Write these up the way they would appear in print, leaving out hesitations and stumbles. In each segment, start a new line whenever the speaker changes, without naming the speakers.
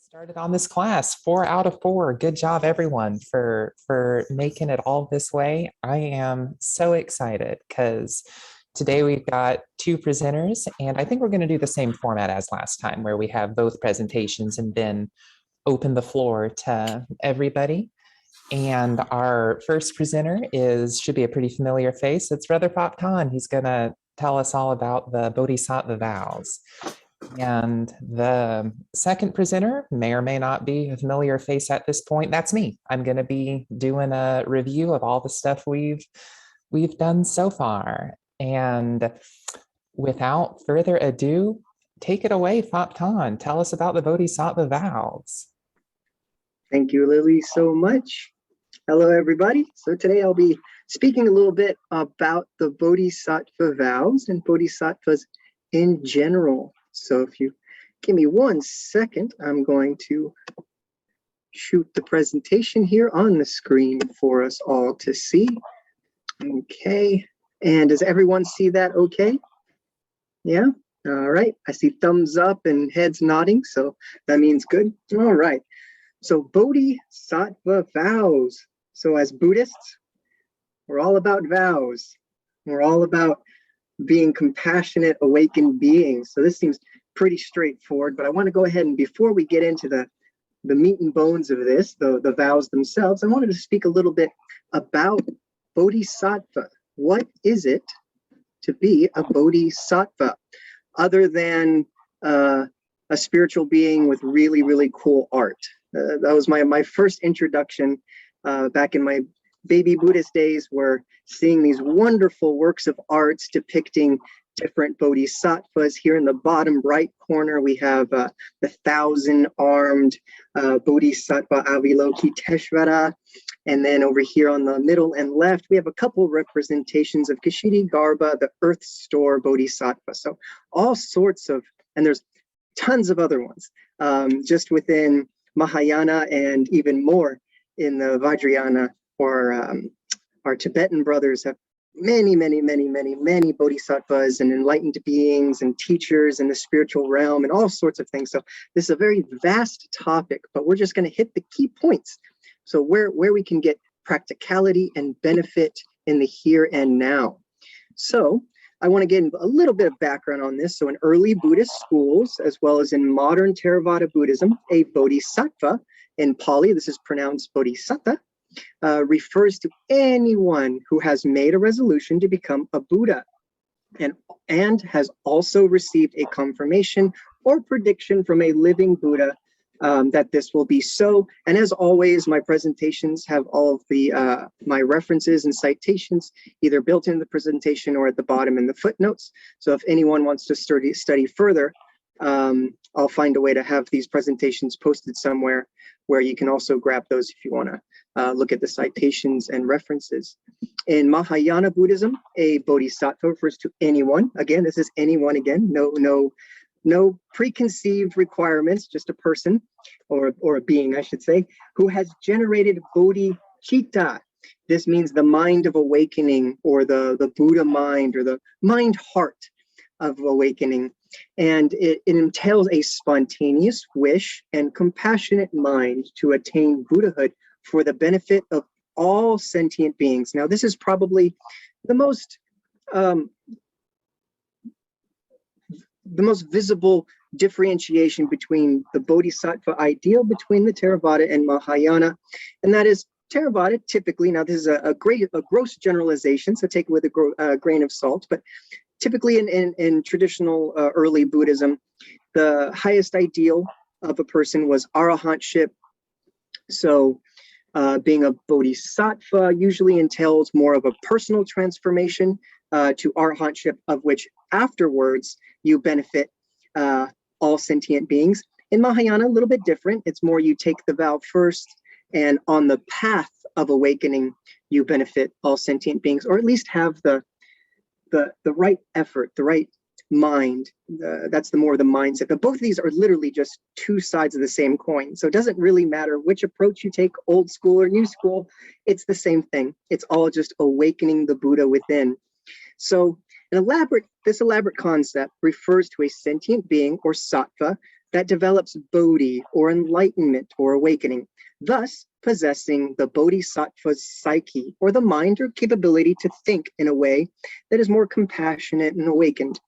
Started on this class, 4 out of 4. Good job, everyone, for making it all this way. I am so excited because today we've got 2 presenters, and I think we're going to do the same format as last time, where we have both presentations and then open the floor to everybody. And our first presenter should be a pretty familiar face. It's Brother Pop Khan. He's going to tell us all about the Bodhisattva vows. And the second presenter may or may not be a familiar face at this point. That's me. I'm going to be doing a review of all the stuff we've done so far. And without further ado, take it away, Pop Khan. Tell us about the Bodhisattva vows.
Thank you, Lily, so much. Hello, everybody. So today I'll be speaking a little bit about the Bodhisattva vows and Bodhisattvas in general. So if you give me 1 second, I'm going to shoot the presentation here on the screen for us all to see. Okay. And does everyone see that okay? Yeah? All right. I see thumbs up and heads nodding, so that means good. All right. So Bodhisattva vows. So as Buddhists, we're all about vows. We're all about being compassionate, awakened beings. So this seems pretty straightforward, but I want to go ahead and before we get into the meat and bones of this, the vows themselves, I wanted to speak a little bit about Bodhisattva. What is it to be a Bodhisattva, other than a spiritual being with really, really cool art? That was my first introduction back in my baby Buddhist days, were seeing these wonderful works of arts depicting different bodhisattvas. Here in the bottom right corner, we have the 1,000-armed Bodhisattva Avalokiteshvara. And then over here on the middle and left, we have a couple representations of Kashidi-Garbha, the Earth Store Bodhisattva. So all sorts of, and there's tons of other ones, just within Mahayana and even more in the Vajrayana, or our Tibetan brothers have many bodhisattvas and enlightened beings and teachers in the spiritual realm and all sorts of things. So this is a very vast topic, but we're just going to hit the key points. So where we can get practicality and benefit in the here and now. So I want to get a little bit of background on this. So in early Buddhist schools, as well as in modern Theravada Buddhism, a bodhisattva, in Pali, this is pronounced bodhisatta, refers to anyone who has made a resolution to become a Buddha and has also received a confirmation or prediction from a living Buddha that this will be so. And as always, my presentations have all of the my references and citations either built in the presentation or at the bottom in the footnotes. So if anyone wants to study further, I'll find a way to have these presentations posted somewhere where you can also grab those if you want to look at the citations and references. In Mahayana Buddhism, a bodhisattva refers to anyone. Again, this is anyone again, no preconceived requirements, just a person or a being, I should say, who has generated bodhicitta. This means the mind of awakening, or the Buddha mind, or the mind heart of awakening. And it entails a spontaneous wish and compassionate mind to attain Buddhahood for the benefit of all sentient beings. Now, this is probably the most visible differentiation between the Bodhisattva ideal between the Theravada and Mahayana, and that is Theravada typically, now this is a gross generalization, so take it with a grain of salt, but typically in traditional early Buddhism, the highest ideal of a person was arahantship. So being a bodhisattva usually entails more of a personal transformation to arahantship, of which afterwards you benefit all sentient beings. In Mahayana, a little bit different. It's more you take the vow first, and on the path of awakening, you benefit all sentient beings, or at least have the right effort, the right mind. That's the mindset. But both of these are literally just two sides of the same coin. So it doesn't really matter which approach you take, old school or new school, it's the same thing. It's all just awakening the Buddha within. So this elaborate concept refers to a sentient being or sattva that develops bodhi or enlightenment or awakening, thus possessing the bodhisattva's psyche or the mind or capability to think in a way that is more compassionate and awakened,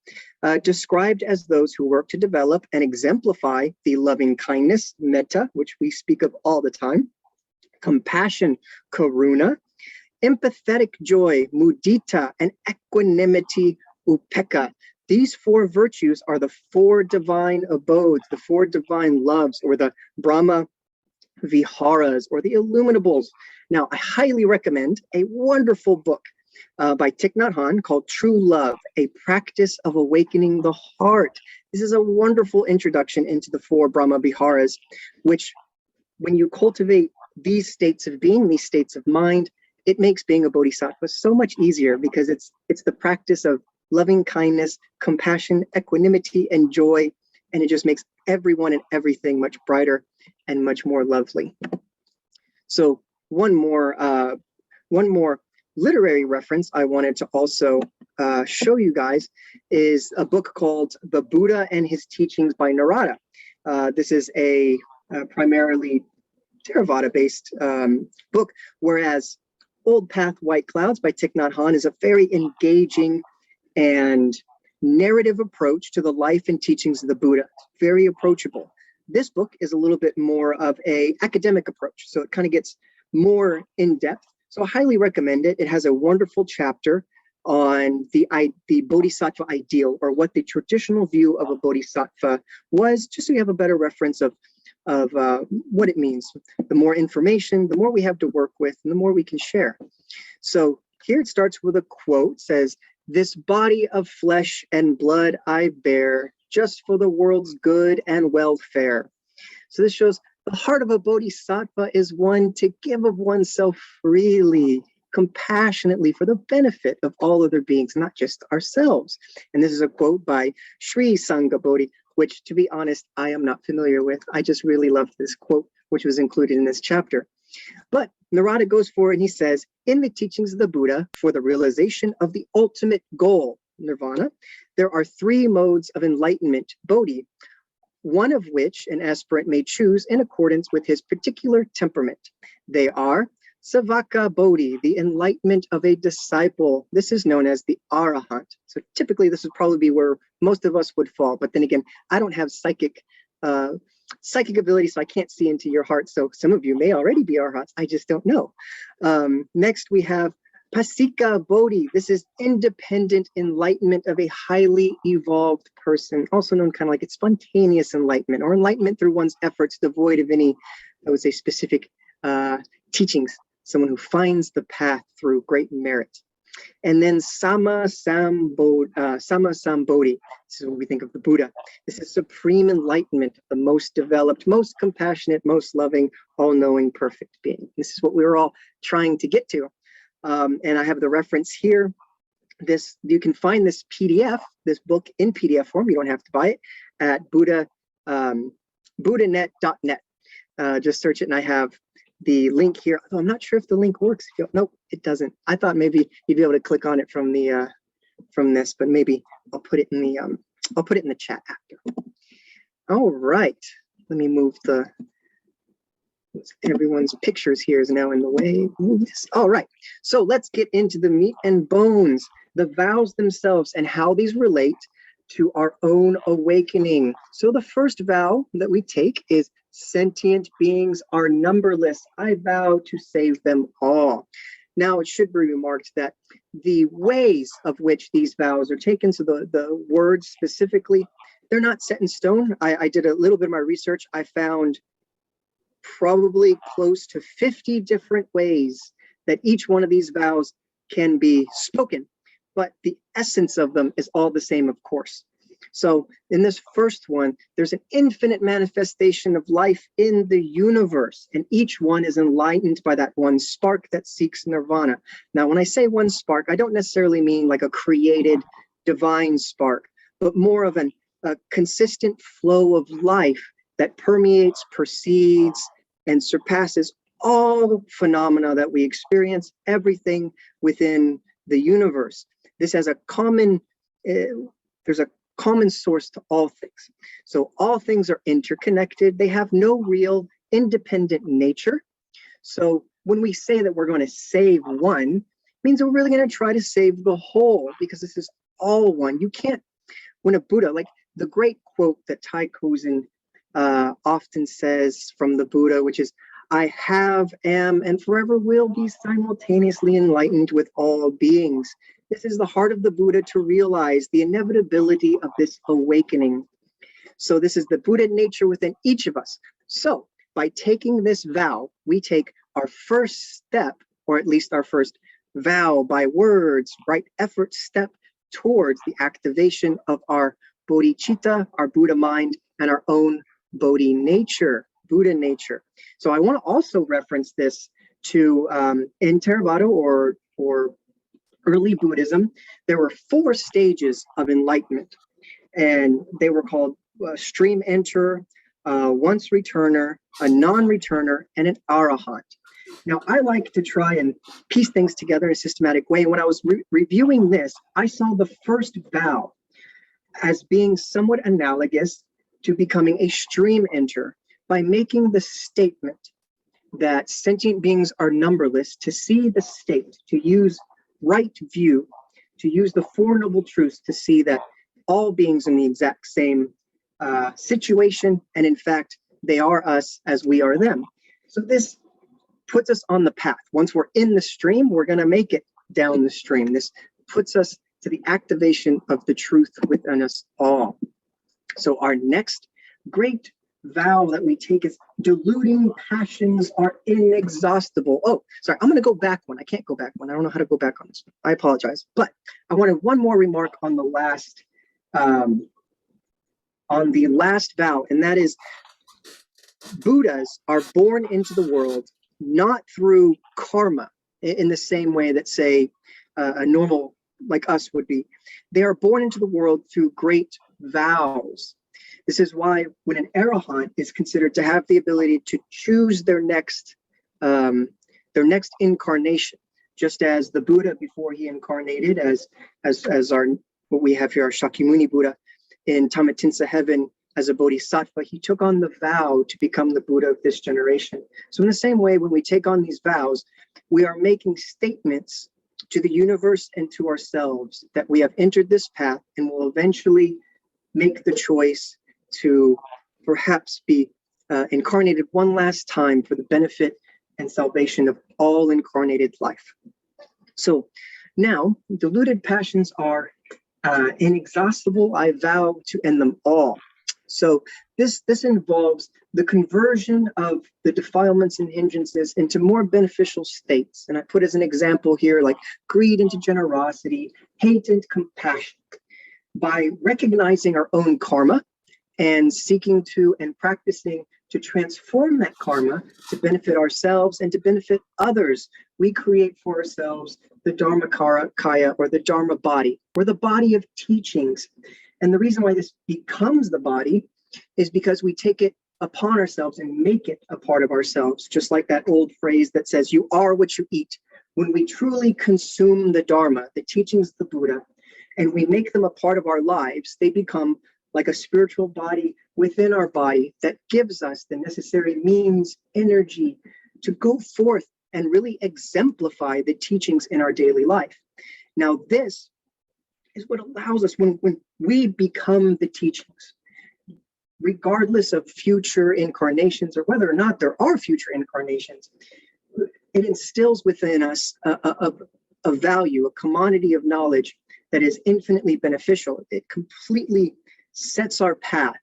described as those who work to develop and exemplify the loving kindness, metta, which we speak of all the time, compassion, karuna, empathetic joy, mudita, and equanimity, upekkha. These four virtues are the four divine abodes, the four divine loves, or the Brahma Viharas, or the Illuminables. Now, I highly recommend a wonderful book by Thich Nhat Hanh called True Love, A Practice of Awakening the Heart. This is a wonderful introduction into the four Brahma Viharas, which when you cultivate these states of being, these states of mind, it makes being a bodhisattva so much easier because it's the practice of loving kindness, compassion, equanimity, and joy, and it just makes everyone and everything much brighter and much more lovely. So one more literary reference I wanted to also show you guys is a book called The Buddha and His Teachings by Narada. This is a primarily Theravada-based book, whereas Old Path, White Clouds by Thich Nhat Hanh is a very engaging and narrative approach to the life and teachings of the Buddha. Very approachable. This book is a little bit more of an academic approach, so it kind of gets more in depth. So I highly recommend it. It has a wonderful chapter on the bodhisattva ideal, or what the traditional view of a bodhisattva was, just so you have a better reference of what it means. The more information, the more we have to work with, and the more we can share. So here it starts with a quote, says, "This body of flesh and blood I bear, just for the world's good and welfare." So this shows the heart of a bodhisattva is one to give of oneself freely, compassionately, for the benefit of all other beings, not just ourselves. And this is a quote by Sri Sangha Bodhi, which, to be honest, I am not familiar with. I just really loved this quote, which was included in this chapter. But Narada goes forward and he says, in the teachings of the Buddha, for the realization of the ultimate goal, nirvana, there are three modes of enlightenment, bodhi, one of which an aspirant may choose in accordance with his particular temperament. They are Savaka Bodhi, the enlightenment of a disciple. This is known as the Arahant. So typically this would probably be where most of us would fall. But then again, I don't have psychic ability, so I can't see into your heart. So some of you may already be Arahants. I just don't know. Next, we have Pasika Bodhi. This is independent enlightenment of a highly evolved person, also known kind of like it's spontaneous enlightenment, or enlightenment through one's efforts, devoid of any, I would say, specific teachings. Someone who finds the path through great merit. And then Sama Sambodhi. This is what we think of the Buddha. This is supreme enlightenment, the most developed, most compassionate, most loving, all-knowing, perfect being. This is what we're all trying to get to. And I have the reference here. You can find this PDF, this book in PDF form. You don't have to buy it at buddhanet.net. Just search it, and I have the link here. Oh, I'm not sure if the link works. Nope, it doesn't. I thought maybe you'd be able to click on it from the from this, but maybe I'll put it in the chat after. All right, let me move everyone's pictures here is now in the way. All right, so let's get into the meat and bones, the vows themselves, and how these relate to our own awakening. So the first vow that we take is sentient beings are numberless. I vow to save them all. Now, it should be remarked that the ways of which these vows are taken, so the words specifically, they're not set in stone. I did a little bit of my research. I found probably close to 50 different ways that each one of these vows can be spoken, but the essence of them is all the same, of course. So in this first one, there's an infinite manifestation of life in the universe, and each one is enlightened by that one spark that seeks nirvana. Now, when I say one spark, I don't necessarily mean like a created divine spark, but more of a consistent flow of life that permeates, precedes, and surpasses all phenomena that we experience, everything within the universe. This has a common, there's a common source to all things. So all things are interconnected. They have no real independent nature. So when we say that we're going to save one, it means we're really going to try to save the whole, because this is all one. You can't, when a Buddha, like the great quote that Tai Kozin often says from the Buddha, which is, I have, am, and forever will be simultaneously enlightened with all beings. This is the heart of the Buddha, to realize the inevitability of this awakening. So this is the Buddha nature within each of us. So by taking this vow, we take our first step, or at least our first vow by words, right effort step towards the activation of our bodhicitta, our Buddha mind, and our own Bodhi nature, Buddha nature. So I want to also reference this to in Theravada or early Buddhism, there were 4 stages of enlightenment, and they were called stream enter, once returner, a non-returner, and an arahant. Now, I like to try and piece things together in a systematic way. When I was reviewing this, I saw the first vow as being somewhat analogous to becoming a stream enter by making the statement that sentient beings are numberless, to see the state, to use right view, to use the Four Noble Truths to see that all beings in the exact same situation, and in fact, they are us as we are them. So this puts us on the path. Once we're in the stream, we're going to make it down the stream. This puts us to the activation of the truth within us all. So our next great vow that we take is deluding passions are inexhaustible. Oh, sorry, I'm going to go back one. I can't go back one. I don't know how to go back on this one. I apologize. But I wanted one more remark on the last vow, and that is Buddhas are born into the world not through karma in the same way that, say, a normal like us would be. They are born into the world through great vows. This is why when an arahant is considered to have the ability to choose their next incarnation, just as the Buddha before he incarnated as our, what we have here, our Shakyamuni Buddha in Tamatinsa heaven as a Bodhisattva, he took on the vow to become the Buddha of this generation. So in the same way, when we take on these vows, we are making statements to the universe and to ourselves that we have entered this path and will eventually make the choice to perhaps be incarnated one last time for the benefit and salvation of all incarnated life. So now, deluded passions are inexhaustible. I vow to end them all. So this involves the conversion of the defilements and hindrances into more beneficial states. And I put as an example here, like greed into generosity, hate into compassion. By recognizing our own karma and seeking to and practicing to transform that karma to benefit ourselves and to benefit others, we create for ourselves the Dharmakaya, or the Dharma body, or the body of teachings. And the reason why this becomes the body is because we take it upon ourselves and make it a part of ourselves, just like that old phrase that says, you are what you eat. When we truly consume the Dharma, the teachings of the Buddha, and we make them a part of our lives, they become like a spiritual body within our body that gives us the necessary means, energy to go forth and really exemplify the teachings in our daily life. Now, this is what allows us, when we become the teachings, regardless of future incarnations or whether or not there are future incarnations, it instills within us a value, a commodity of knowledge that is infinitely beneficial. It completely sets our path,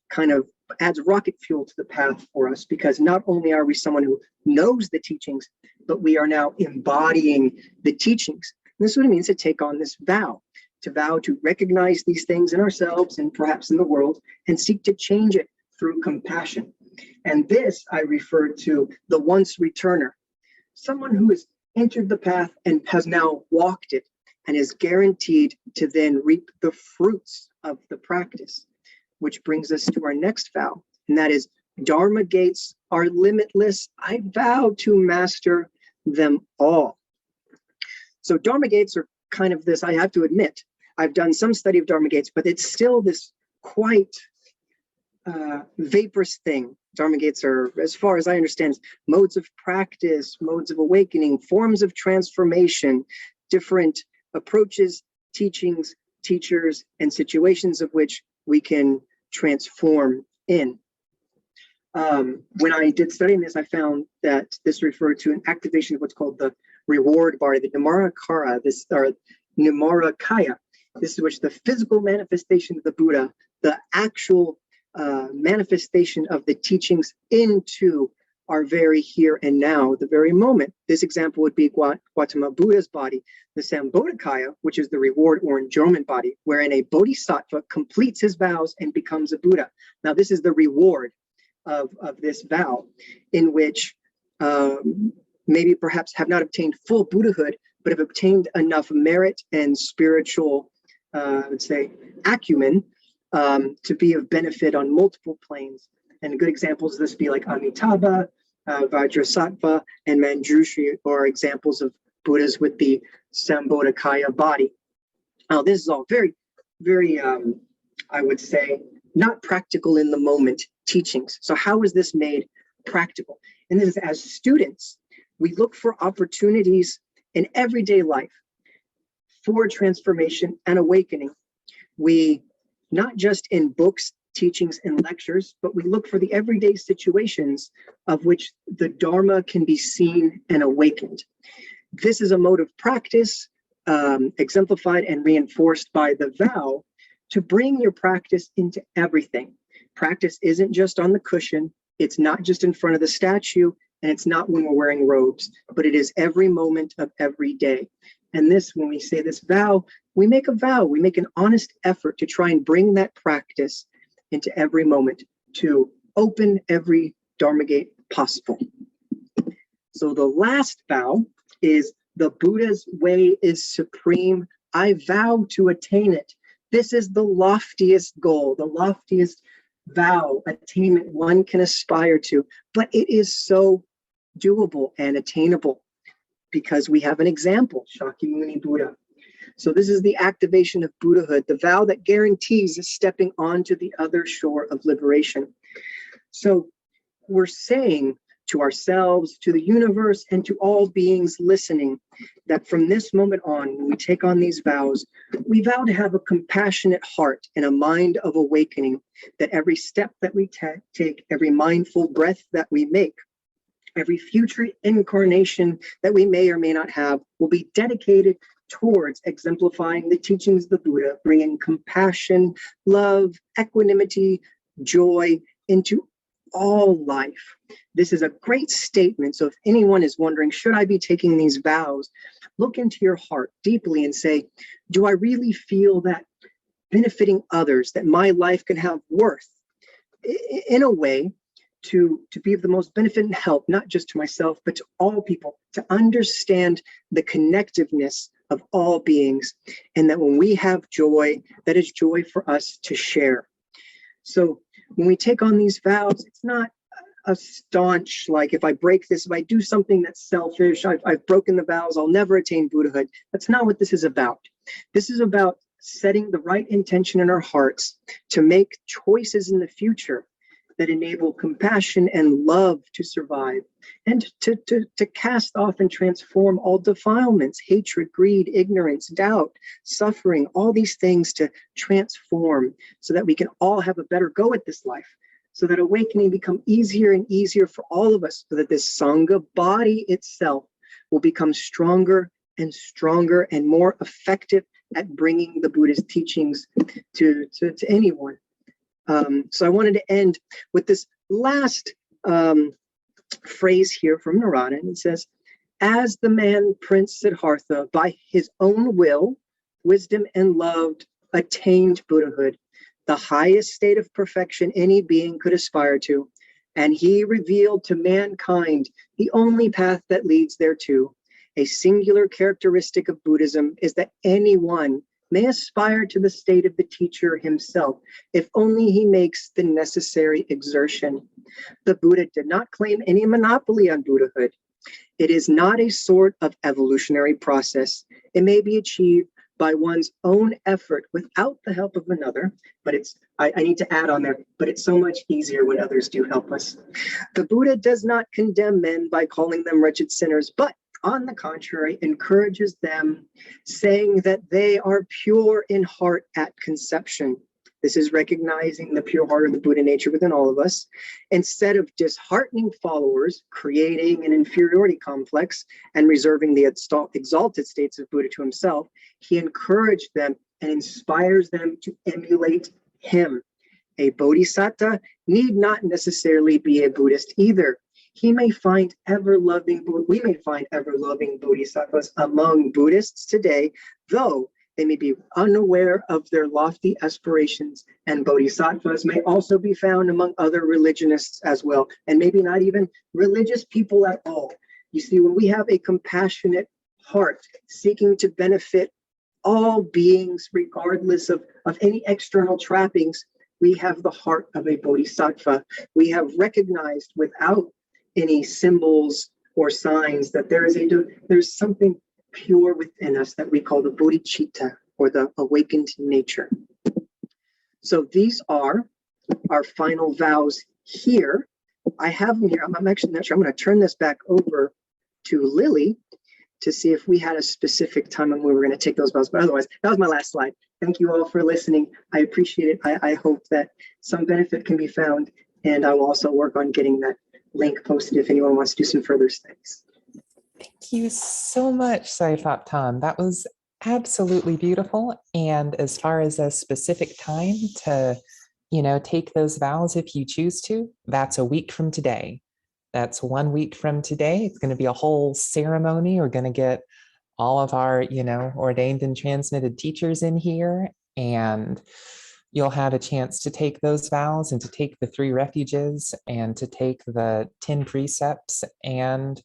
kind of adds rocket fuel to the path for us, because not only are we someone who knows the teachings, but we are now embodying the teachings. And this is what it means to take on this vow, to vow to recognize these things in ourselves and perhaps in the world, and seek to change it through compassion. And this I refer to the once returner, someone who has entered the path and has now walked it and is guaranteed to then reap the fruits of the practice, which brings us to our next vow, and that is Dharma gates are limitless. I vow to master them all. So Dharma gates are kind of this, I have to admit, I've done some study of Dharma gates, but it's still this quite vaporous thing. Dharma gates are, as far as I understand, modes of practice, modes of awakening, forms of transformation, different approaches, teachings, teachers, and situations of which we can transform in. When I did studying this, I found that this referred to an activation of what's called the reward body, the Namarakara, Namarakaya. This is which the physical manifestation of the Buddha, the actual manifestation of the teachings into our very here and now, the very moment. This example would be Gautama Buddha's body, the Sambodhikaya, which is the reward or enjoyment body, wherein a Bodhisattva completes his vows and becomes a Buddha. Now, this is the reward of this vow, in which maybe perhaps have not obtained full Buddhahood, but have obtained enough merit and spiritual, I would say, acumen to be of benefit on multiple planes. And good examples of this be like Amitabha, Vajrasattva, and Manjushri are examples of Buddhas with the Sambodhikaya body. Now, this is all very, very, I would say, not practical in the moment teachings. So how is this made practical? And this is, as students, we look for opportunities in everyday life for transformation and awakening. We, not just in books, teachings, and lectures, but we look for the everyday situations of which the Dharma can be seen and awakened. This is a mode of practice exemplified and reinforced by the vow to bring your practice into everything. Practice isn't just on the cushion, it's not just in front of the statue, and it's not when we're wearing robes, but it is every moment of every day. And this, when we say this vow, we make a vow, we make an honest effort to try and bring that practice into every moment, to open every Dharma gate possible. So the last vow is the Buddha's way is supreme. I vow to attain it. This is the loftiest goal, the loftiest vow, attainment one can aspire to, but it is so doable and attainable because we have an example, Shakyamuni Buddha. So this is the activation of Buddhahood, the vow that guarantees stepping onto the other shore of liberation. So we're saying to ourselves, to the universe, and to all beings listening, that from this moment on, when we take on these vows, we vow to have a compassionate heart and a mind of awakening, that every step that we take, every mindful breath that we make, every future incarnation that we may or may not have will be dedicated towards exemplifying the teachings of the Buddha, bringing compassion, love, equanimity, joy into all life. This is a great statement. So if anyone is wondering, should I be taking these vows, look into your heart deeply and say, do I really feel that benefiting others, that my life can have worth in a way to be of the most benefit and help, not just to myself, but to all people, to understand the connectiveness of all beings, and that when we have joy, that is joy for us to share. So when we take on these vows, it's not a staunch, like if I break this, if I do something that's selfish, I've broken the vows, I'll never attain Buddhahood. That's not what this is about. This is about setting the right intention in our hearts to make choices in the future that enable compassion and love to survive, and to cast off and transform all defilements, hatred, greed, ignorance, doubt, suffering, all these things to transform so that we can all have a better go at this life, so that awakening become easier and easier for all of us, so that this Sangha body itself will become stronger and stronger and more effective at bringing the Buddha's teachings to anyone. So I wanted to end with this last phrase here from Narada. And it says, as the man Prince Siddhartha, by his own will, wisdom, and love, attained Buddhahood, the highest state of perfection any being could aspire to, and he revealed to mankind the only path that leads thereto. A singular characteristic of Buddhism is that anyone may aspire to the state of the teacher himself, if only he makes the necessary exertion. The Buddha did not claim any monopoly on Buddhahood. It is not a sort of evolutionary process. It may be achieved by one's own effort without the help of another. But I need to add on there, but it's so much easier when others do help us. The Buddha does not condemn men by calling them wretched sinners, but on the contrary, encourages them, saying that they are pure in heart at conception. This is recognizing the pure heart of the Buddha nature within all of us. Instead of disheartening followers, creating an inferiority complex, and reserving the exalted states of Buddha to himself, he encouraged them and inspires them to emulate him. A Bodhisattva need not necessarily be a Buddhist either. We may find ever-loving Bodhisattvas among Buddhists today, though they may be unaware of their lofty aspirations, and Bodhisattvas may also be found among other religionists as well, and maybe not even religious people at all. You see, when we have a compassionate heart seeking to benefit all beings, regardless of any external trappings, we have the heart of a Bodhisattva. We have recognized without any symbols or signs that there's something pure within us that we call the bodhicitta, or the awakened nature. So these are our final vows here. I have them here. I'm actually not sure. I'm going to turn this back over to Lily to see if we had a specific time when we were going to take those vows. But otherwise, that was my last slide. Thank you all for listening. I appreciate it. I hope that some benefit can be found, and I will also work on getting that link posted if anyone wants to do some further studies.
Thank you so much, Saifat Tan. That was absolutely beautiful. And as far as a specific time to, take those vows if you choose to, that's a week from today. That's 1 week from today. It's going to be a whole ceremony. We're going to get all of our, ordained and transmitted teachers in here, and you'll have a chance to take those vows and to take the 3 refuges and to take the 10 precepts. And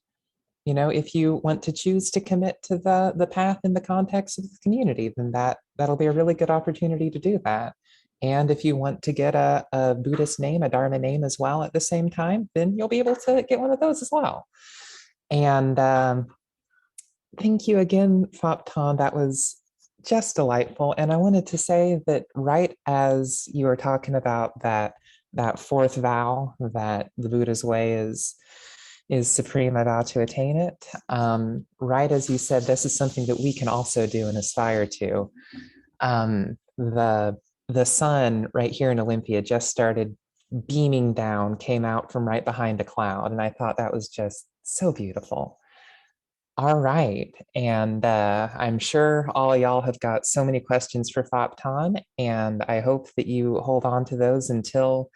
if you want to choose to commit to the path in the context of the community, then that'll be a really good opportunity to do that. And if you want to get a Buddhist name, a Dharma name as well at the same time, then you'll be able to get one of those as well. And thank you again, Phapton. That was just delightful. And I wanted to say that right as you were talking about that 4th vow, that the Buddha's way is supreme, I vow to attain it. Right as you said, this is something that we can also do and aspire to. The sun right here in Olympia just started beaming down, came out from right behind a cloud. And I thought that was just so beautiful. All right. And I'm sure all of y'all have got so many questions for Phapton, and I hope that you hold on to those until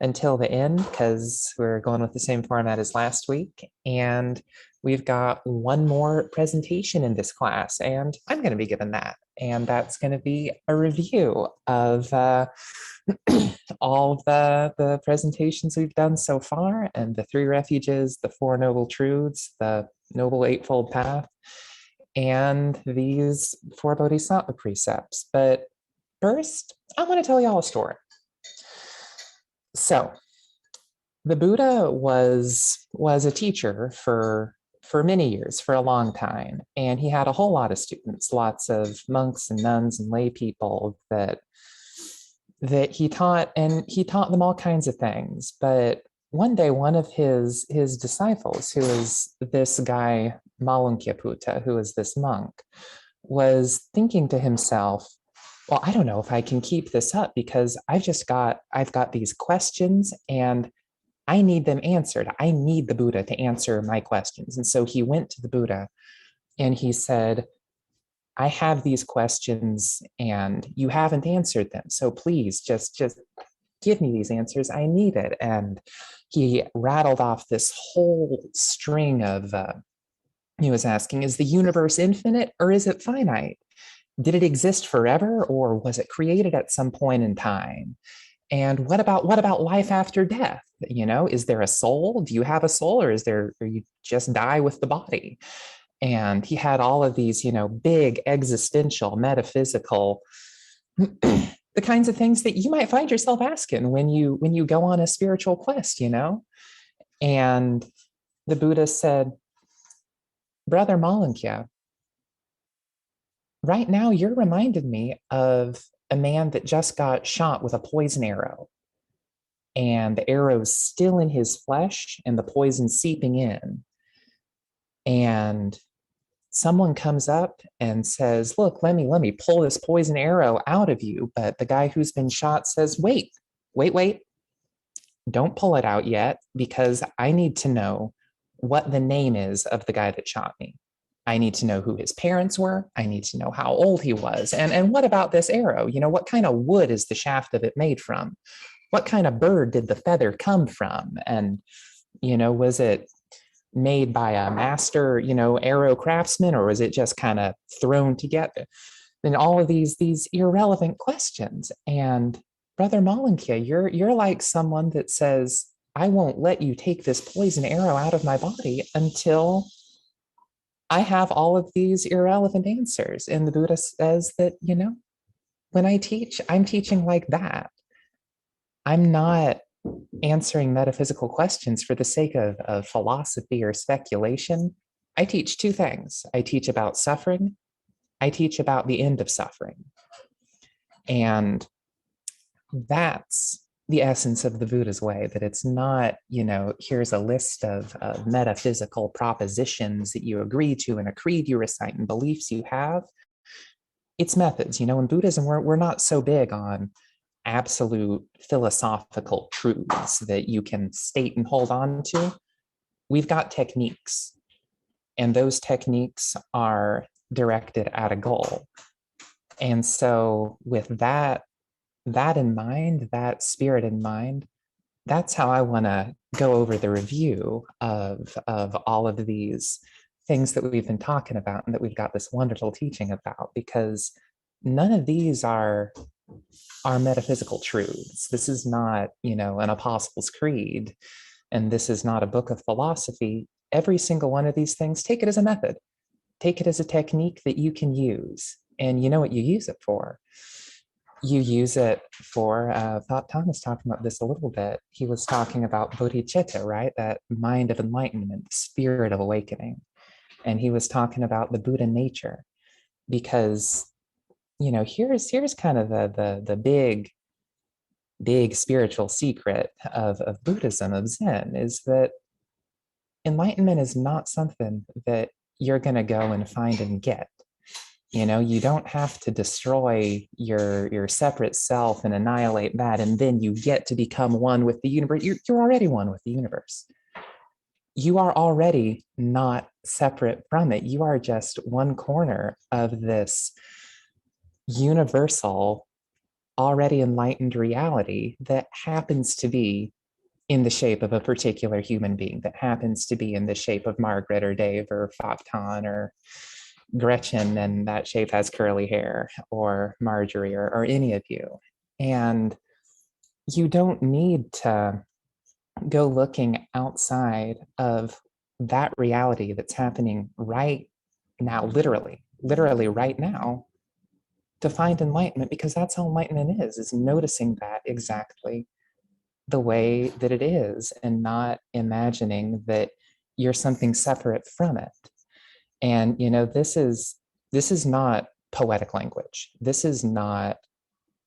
the end, because we're going with the same format as last week. And we've got one more presentation in this class, and I'm going to be giving that. And that's going to be a review of all the presentations we've done so far, and the 3 refuges, the 4 noble truths, the noble eightfold path, and these 4 bodhisattva precepts. But first, I want to tell y'all a story. So the Buddha was a teacher for many years, for a long time, and he had a whole lot of students, lots of monks and nuns and lay people that he taught, and he taught them all kinds of things. But one day, one of his disciples, who is this guy Malunkyaputta, who is this monk, was thinking to himself, well, I don't know if I can keep this up, because I've got these questions and I need them answered. I need the Buddha to answer my questions. And so he went to the Buddha and he said, I have these questions and you haven't answered them. So please just give me these answers. I need it. And he rattled off this whole string of, he was asking, is the universe infinite or is it finite? Did it exist forever, or was it created at some point in time? And what about life after death? Is there a soul? Do you have a soul, or you just die with the body? And he had all of these, big existential, metaphysical, the kinds of things that you might find yourself asking when you go on a spiritual quest, And the Buddha said, Brother Malankya, right now you're reminded me of a man that just got shot with a poison arrow, and the arrow's still in his flesh and the poison seeping in. And someone comes up and says, look, let me pull this poison arrow out of you. But the guy who's been shot says, wait, don't pull it out yet, because I need to know what the name is of the guy that shot me. I need to know who his parents were. I need to know how old he was. And what about this arrow? What kind of wood is the shaft of it made from? What kind of bird did the feather come from? And, was it made by a master, arrow craftsman, or was it just kind of thrown together? And all of these irrelevant questions. And Brother Malankia, you're like someone that says, I won't let you take this poison arrow out of my body until I have all of these irrelevant answers. And the Buddha says that, when I teach, I'm teaching like that. I'm not answering metaphysical questions for the sake of philosophy or speculation. I teach two things. I teach about suffering. I teach about the end of suffering. And that's the essence of the Buddha's way, that it's not, here's a list of metaphysical propositions that you agree to and a creed you recite and beliefs you have. It's methods. In Buddhism, we're not so big on absolute philosophical truths that you can state and hold on to. We've got techniques, and those techniques are directed at a goal. And so with that in mind, that spirit in mind, that's how I want to go over the review of all of these things that we've been talking about and that we've got this wonderful teaching about, because none of these are metaphysical truths. This is not, an Apostles' Creed, and this is not a book of philosophy. Every single one of these things, take it as a method, take it as a technique that you can use. And you know what you use it for? You use it for, I thought Thomas talked about this a little bit. He was talking about bodhicitta, right? That mind of enlightenment, the spirit of awakening. And he was talking about the Buddha nature, because here's kind of the big spiritual secret of Buddhism, of Zen, is that enlightenment is not something that you're going to go and find and get. You don't have to destroy your separate self and annihilate that, and then you get to become one with the universe. You're already one with the universe. You are already not separate from it. You are just one corner of this universal, already enlightened reality that happens to be in the shape of a particular human being, that happens to be in the shape of Margaret or Dave or Fopton or Gretchen, and that shape has curly hair, or Marjorie, or any of you. And you don't need to go looking outside of that reality that's happening right now, literally right now, to find enlightenment, because that's how enlightenment is noticing that exactly the way that it is, and not imagining that you're something separate from it. And this is not poetic language. This is not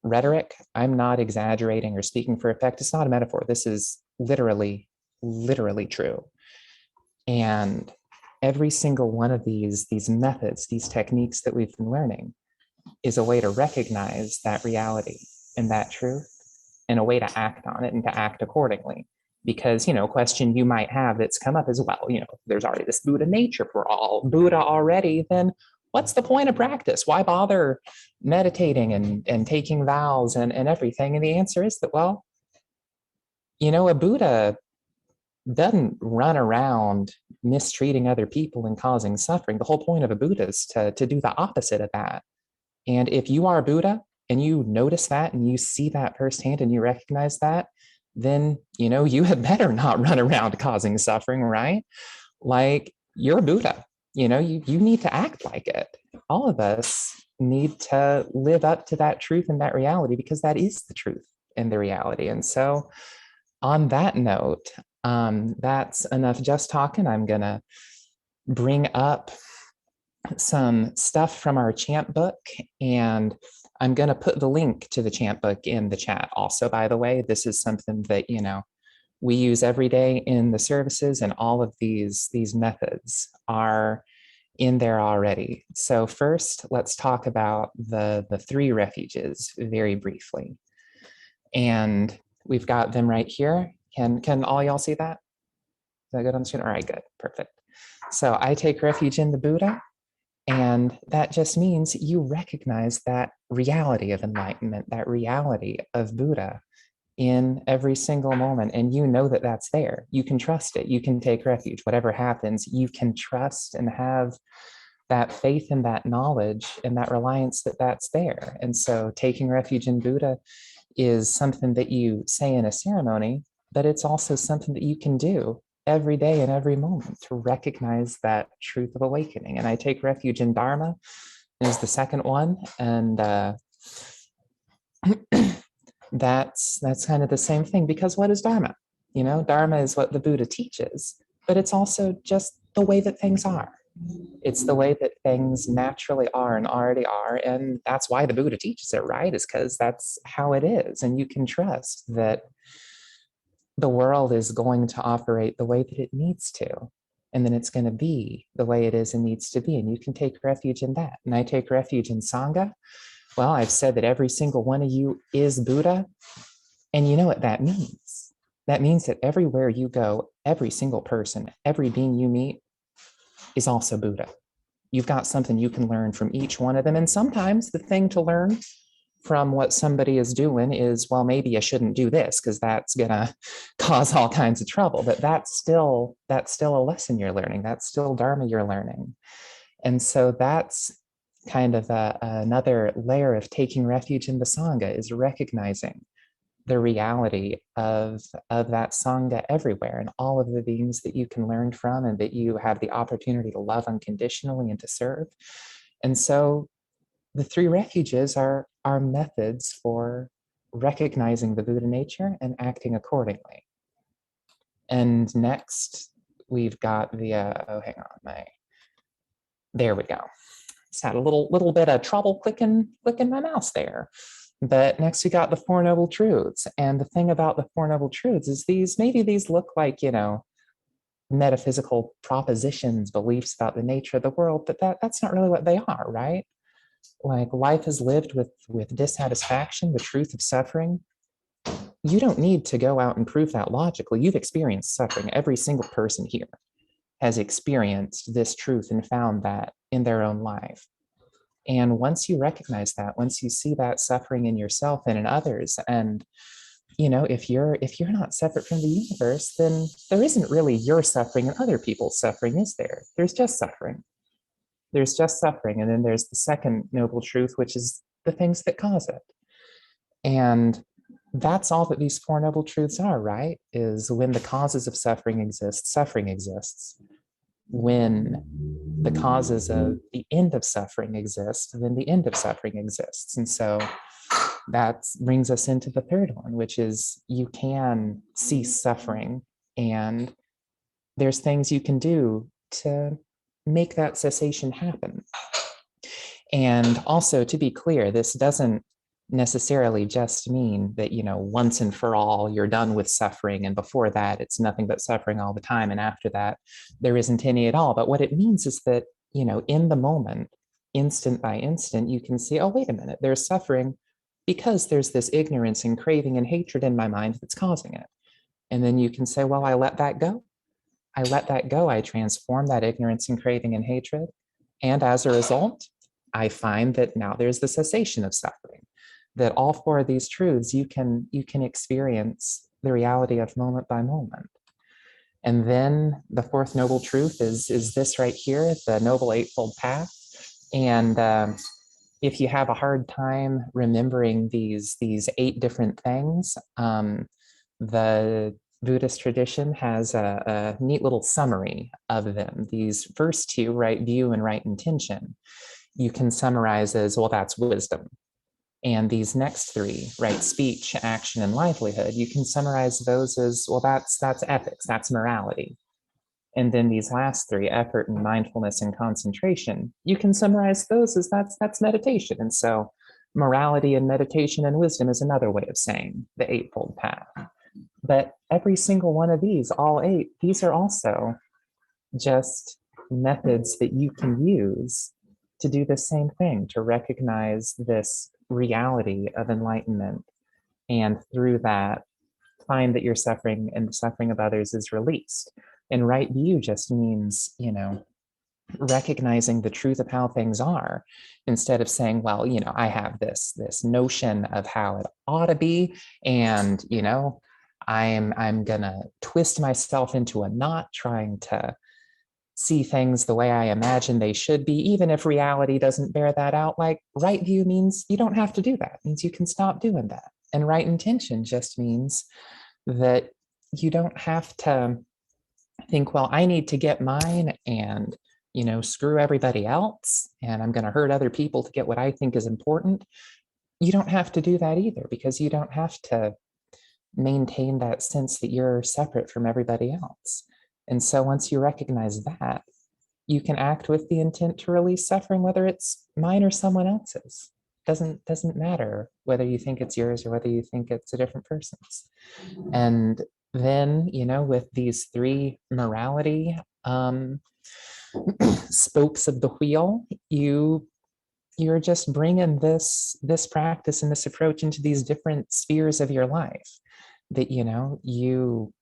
rhetoric. I'm not exaggerating or speaking for effect. It's not a metaphor. This is literally true. And every single one of these methods, these techniques that we've been learning, is a way to recognize that reality and that truth, and a way to act on it and to act accordingly. Because, a question you might have that's come up is, well, there's already this Buddha nature, for all Buddha already, then what's the point of practice? Why bother meditating and taking vows and everything? And the answer is that, well, a Buddha doesn't run around mistreating other people and causing suffering. The whole point of a Buddha is to do the opposite of that. And if you are Buddha and you notice that and you see that firsthand and you recognize that, then, you had better not run around causing suffering, right? Like, you're Buddha, you need to act like it. All of us need to live up to that truth and that reality, because that is the truth and the reality. And so on that note, that's enough just talking. I'm going to bring up some stuff from our chant book, and I'm going to put the link to the chant book in the chat also, by the way. This is something that, we use every day in the services, and all of these methods are in there already. So first, let's talk about the three refuges very briefly. And we've got them right here. Can all y'all see that? Is that good on the screen? All right, good, perfect. So I take refuge in the Buddha, and that just means you recognize that reality of enlightenment, that reality of Buddha in every single moment. And you know that that's there. You can trust it. You can take refuge. Whatever happens, you can trust and have that faith and that knowledge and that reliance that that's there. And so taking refuge in Buddha is something that you say in a ceremony, but it's also something that you can do every day and every moment to recognize that truth of awakening. And I take refuge in Dharma is the second one. And that's kind of the same thing, because what is Dharma? Dharma is what the Buddha teaches, but it's also just the way that things are. It's the way that things naturally are and already are. And that's why the Buddha teaches it, right? Is because that's how it is. And you can trust that the world is going to operate the way that it needs to. And then it's going to be the way it is and needs to be. And you can take refuge in that. And I take refuge in Sangha. Well, I've said that every single one of you is Buddha. And you know what that means? That means that everywhere you go, every single person, every being you meet is also Buddha. You've got something you can learn from each one of them. And sometimes the thing to learn from what somebody is doing is, well, maybe I shouldn't do this because that's gonna cause all kinds of trouble. But that's still a lesson you're learning. That's still Dharma you're learning. And so that's kind of another layer of taking refuge in the Sangha, is recognizing the reality of that Sangha everywhere, and all of the beings that you can learn from and that you have the opportunity to love unconditionally and to serve. And so the three refuges are methods for recognizing the Buddha nature and acting accordingly. And next, we've got the, oh, hang on, there we go. Just had a little bit of trouble clicking my mouse there. But next we got the Four Noble Truths. And the thing about the Four Noble Truths is maybe these look like, metaphysical propositions, beliefs about the nature of the world, but that's not really what they are, right? Like, life is lived with dissatisfaction, the truth of suffering. You don't need to go out and prove that logically. You've experienced suffering. Every single person here has experienced this truth and found that in their own life. And once you recognize that, once you see that suffering in yourself and in others, and if you're not separate from the universe, then there isn't really your suffering and other people's suffering, is there? There's just suffering. There's just suffering. And then there's the second noble truth, which is the things that cause it. And that's all that these Four Noble Truths are, right? Is when the causes of suffering exist, suffering exists. When the causes of the end of suffering exist, then the end of suffering exists. And so that brings us into the third one, which is you can cease suffering, and there's things you can do to make that cessation happen. And also, to be clear, this doesn't necessarily just mean that, once and for all, you're done with suffering, and before that, it's nothing but suffering all the time, and after that, there isn't any at all. But what it means is that, in the moment, instant by instant, you can see, oh, wait a minute, there's suffering because there's this ignorance and craving and hatred in my mind that's causing it. And then you can say, well, I let that go. I let that go. I transform that ignorance and craving and hatred. And as a result, I find that now there's the cessation of suffering. That all four of these truths, you can experience the reality of moment by moment. And then the fourth noble truth is this right here, the Noble Eightfold Path. And if you have a hard time remembering these 8 different things, the Buddhist tradition has a neat little summary of them. These first 2, right view and right intention, you can summarize as, well, that's wisdom. And these next 3, right speech, action, and livelihood, you can summarize those as, well, that's ethics, that's morality. And then these last three, effort and mindfulness and concentration, you can summarize those as that's meditation. And so morality and meditation and wisdom is another way of saying the Eightfold Path. But every single one of these, all eight, these are also just methods that you can use to do the same thing, to recognize this reality of enlightenment. And through that, find that your suffering and the suffering of others is released. And right view just means, recognizing the truth of how things are, instead of saying, well, I have this notion of how it ought to be, and I'm gonna twist myself into a knot trying to see things the way I imagine they should be, even if reality doesn't bear that out. Like, right view means you don't have to do that. It means you can stop doing that. And right intention just means that you don't have to think, well, I need to get mine and, screw everybody else, and I'm going to hurt other people to get what I think is important. You don't have to do that either, because you don't have to maintain that sense that you're separate from everybody else. And so once you recognize that, you can act with the intent to release suffering, whether it's mine or someone else's. Doesn't matter whether you think it's yours or whether you think it's a different person's. And then, with these three morality spokes of the wheel, you're just bringing this practice and this approach into these different spheres of your life. That you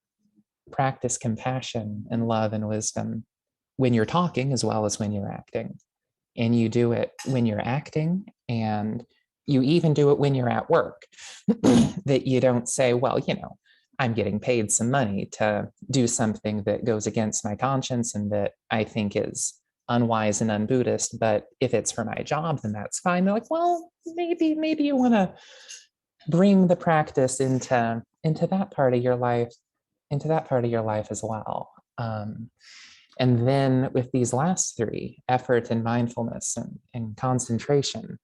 practice compassion and love and wisdom when you're talking as well as when you're acting. And you do it when you're acting, and you even do it when you're at work. That you don't say, well, I'm getting paid some money to do something that goes against my conscience and that I think is unwise and un-Buddhist, but if it's for my job, then that's fine. They're like, well, maybe you want to bring the practice into that part of your life, as well. And then with these last three, effort and mindfulness and concentration,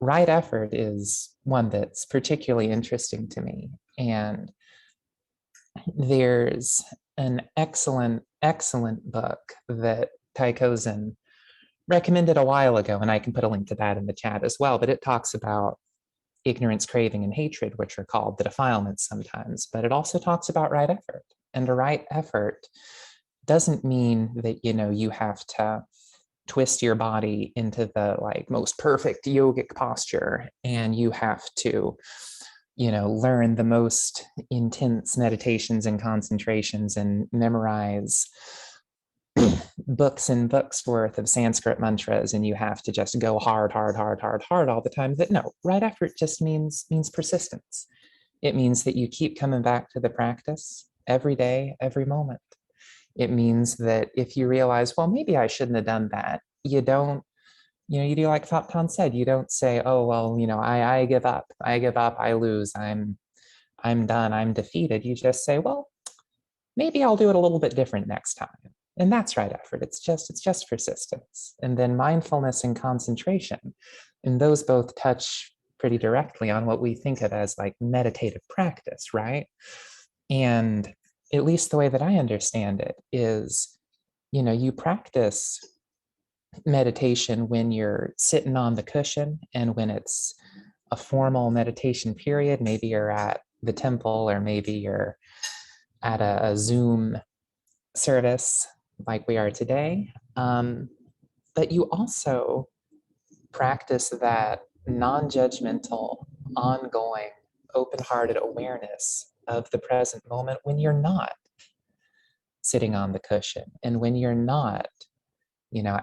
right effort is one that's particularly interesting to me. And there's an excellent book that Taikozen recommended a while ago, and I can put a link to that in the chat as well, but it talks about ignorance, craving, and hatred, which are called the defilements sometimes, but it also talks about right effort. And a right effort doesn't mean that, you have to twist your body into the most perfect yogic posture, and you have to, learn the most intense meditations and concentrations and memorize books and books worth of Sanskrit mantras, and you have to just go hard all the time. That no, right effort just means persistence. It means that you keep coming back to the practice every day, every moment. It means that if you realize, well, maybe I shouldn't have done that, you don't, you do like Thaptan said, you don't say, oh, well, I give up, I lose, I'm done, I'm defeated. You just say, well, maybe I'll do it a little bit different next time. And that's right effort. It's just persistence. And then mindfulness and concentration. And those both touch pretty directly on what we think of as meditative practice, right? And at least the way that I understand it is, you practice meditation when you're sitting on the cushion and when it's a formal meditation period. Maybe you're at the temple, or maybe you're at a Zoom service like we are today. But you also practice that non-judgmental, ongoing, open-hearted awareness of the present moment when you're not sitting on the cushion and when you're not,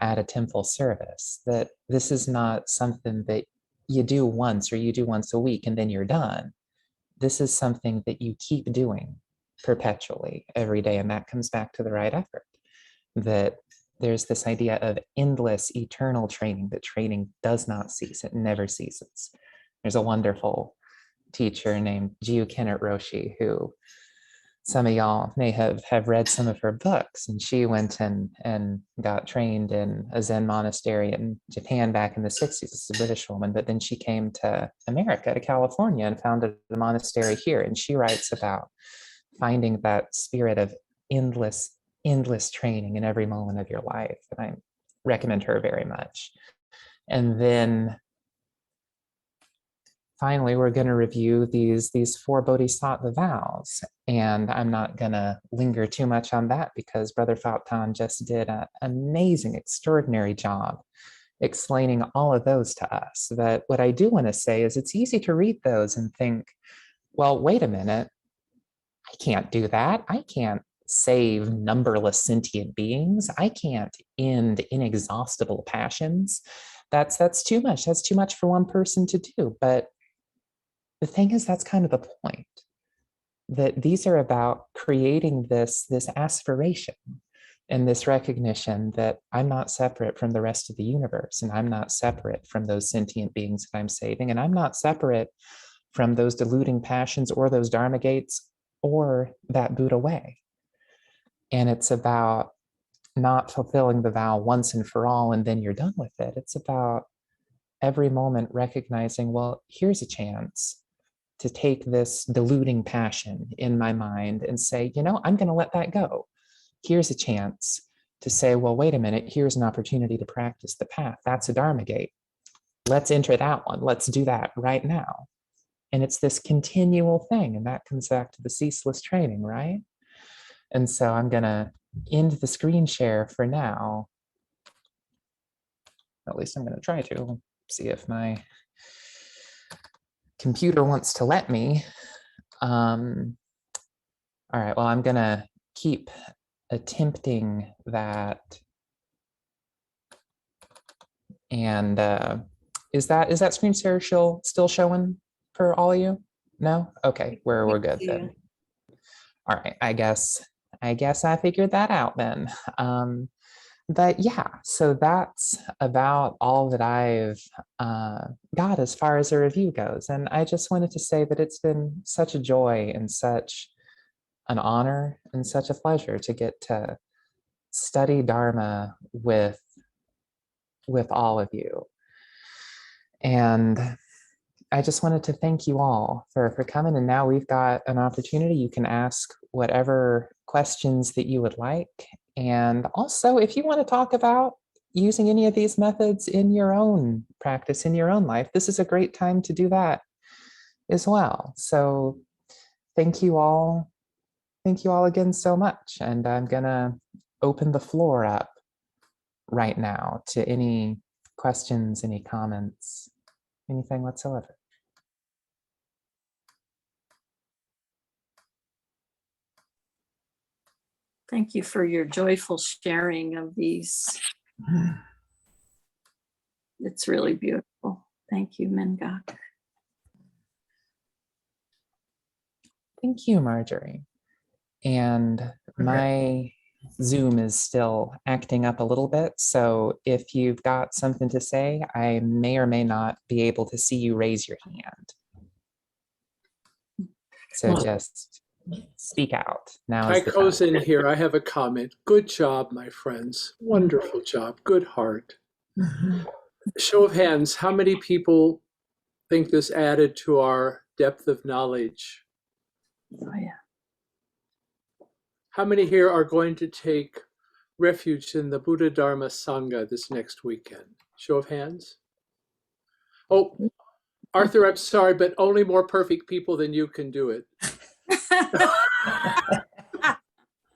at a temple service. That this is not something that you do once or you do once a week and then you're done. This is something that you keep doing perpetually every day. And that comes back to the right effort. That there's this idea of endless, eternal training, that training does not cease. It never ceases. There's a wonderful teacher named Jiu Kennett Roshi, who some of y'all may have read some of her books. And she went and got trained in a Zen monastery in Japan back in the 60s. It's a British woman, but then she came to America, to California, and founded a monastery here. And she writes about finding that spirit of endless endless training in every moment of your life. And I recommend her very much. And then finally, we're going to review these 4 Bodhisattva vows. And I'm not going to linger too much on that because Brother Fauptan just did an amazing, extraordinary job explaining all of those to us. But what I do want to say is it's easy to read those and think, well, wait a minute, I can't do that. I can't save numberless sentient beings. I can't end inexhaustible passions. That's too much. That's too much for one person to do. But the thing is, that's kind of the point, that these are about creating this aspiration and this recognition that I'm not separate from the rest of the universe, and I'm not separate from those sentient beings that I'm saving, and I'm not separate from those deluding passions or those dharma gates or that Buddha way. And it's about not fulfilling the vow once and for all and then you're done with it. It's about every moment recognizing, well, here's a chance to take this deluding passion in my mind and say, you know, I'm going to let that go. Here's a chance to say, well, wait a minute, here's an opportunity to practice the path. That's a Dharma gate. Let's enter that one. Let's do that right now. And it's this continual thing. And that comes back to the ceaseless training, right? And so I'm going to end the screen share for now. At least I'm going to try to see if my computer wants to let me. All right, well, I'm going to keep attempting that. And is that screen share still showing for all of you? No? Okay, we're good then. All right, I guess I figured that out then. But yeah, so that's about all that I've got as far as a review goes. And I just wanted to say that it's been such a joy and such an honor and such a pleasure to get to study Dharma with all of you. And I just wanted to thank you all for coming. And now we've got an opportunity. You can ask whatever questions that you would like. And also, if you want to talk about using any of these methods in your own practice, in your own life, this is a great time to do that as well. So thank you all. Thank you all again so much. And I'm going to open the floor up right now to any questions, any comments, anything whatsoever.
Thank you for your joyful sharing of these. It's really beautiful. Thank you, Mengak.
Thank you, Marjorie. And my Zoom is still acting up a little bit. So if you've got something to say, I may or may not be able to see you raise your hand. So just speak out. Now is the time.
Tycho's in here. I have a comment. Good job, my friends. Wonderful job. Good heart. Show of hands, how many people think this added to our depth of knowledge?
Oh, yeah.
How many here are going to take refuge in the Buddha Dharma Sangha this next weekend? Show of hands. Oh, Arthur, I'm sorry, but only more perfect people than you can do it.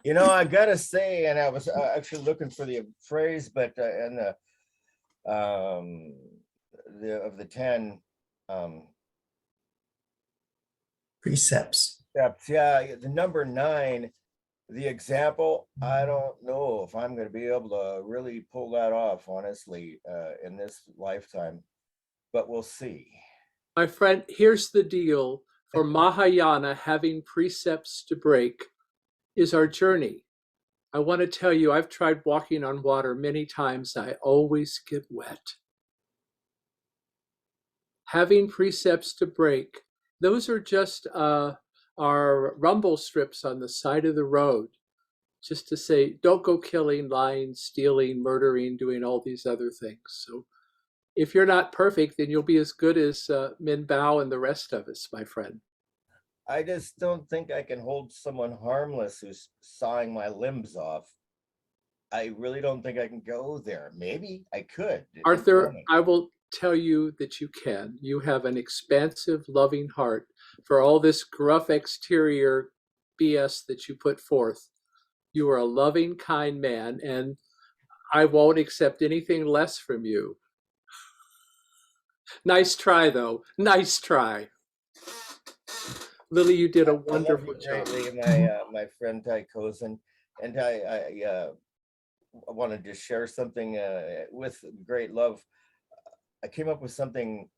You know, I gotta say, and I was actually looking for the phrase, but in of the 10
precepts.
Yeah, the number 9, the example, I don't know if I'm going to be able to really pull that off, honestly, in this lifetime, but we'll see.
My friend, here's the deal. For Mahayana, having precepts to break is our journey. I want to tell you, I've tried walking on water many times. I always get wet. Having precepts to break, those are just our rumble strips on the side of the road, just to say, don't go killing, lying, stealing, murdering, doing all these other things. So if you're not perfect, then you'll be as good as Min Bao and the rest of us, my friend.
I just don't think I can hold someone harmless who's sawing my limbs off. I really don't think I can go there. Maybe I could.
Arthur, I will tell you that you can. You have an expansive, loving heart for all this gruff exterior BS that you put forth. You are a loving, kind man, and I won't accept anything less from you. Nice try, though. Nice try. Lily, you did a wonderful job.
Greatly, my friend Ty Cozen, and I wanted to share something with great love. I came up with something.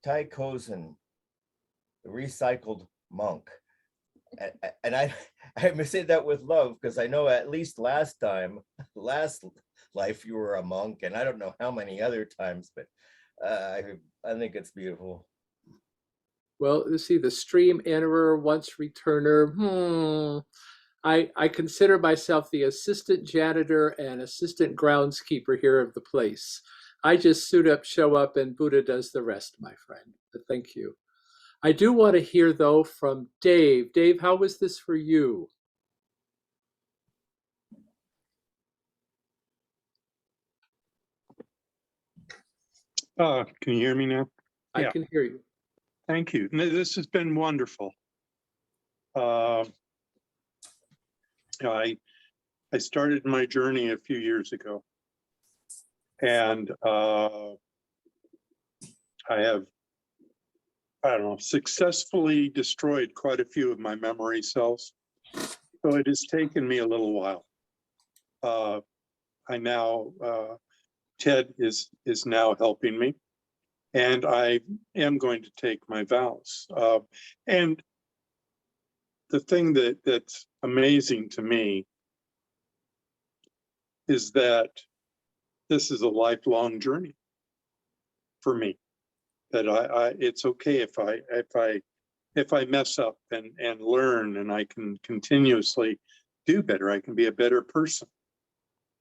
Ty Cozen, the recycled monk, and I say that with love because I know at least last life you were a monk, and I don't know how many other times, but I think it's beautiful.
Well, you see, the stream enterer, once returner. I consider myself the assistant janitor and assistant groundskeeper here of the place. I just suit up, show up, and Buddha does the rest, my friend. But thank you. I do want to hear, though, from Dave. Dave, how was this for you?
Can you hear me now?
I
Yeah.
can hear you.
Thank you. This has been wonderful. I started my journey a few years ago, and I have, I don't know, successfully destroyed quite a few of my memory cells. So it has taken me a little while. Ted is now helping me, and I am going to take my vows. And the thing that's amazing to me is that this is a lifelong journey for me. That it's okay if I mess up and learn, and I can continuously do better. I can be a better person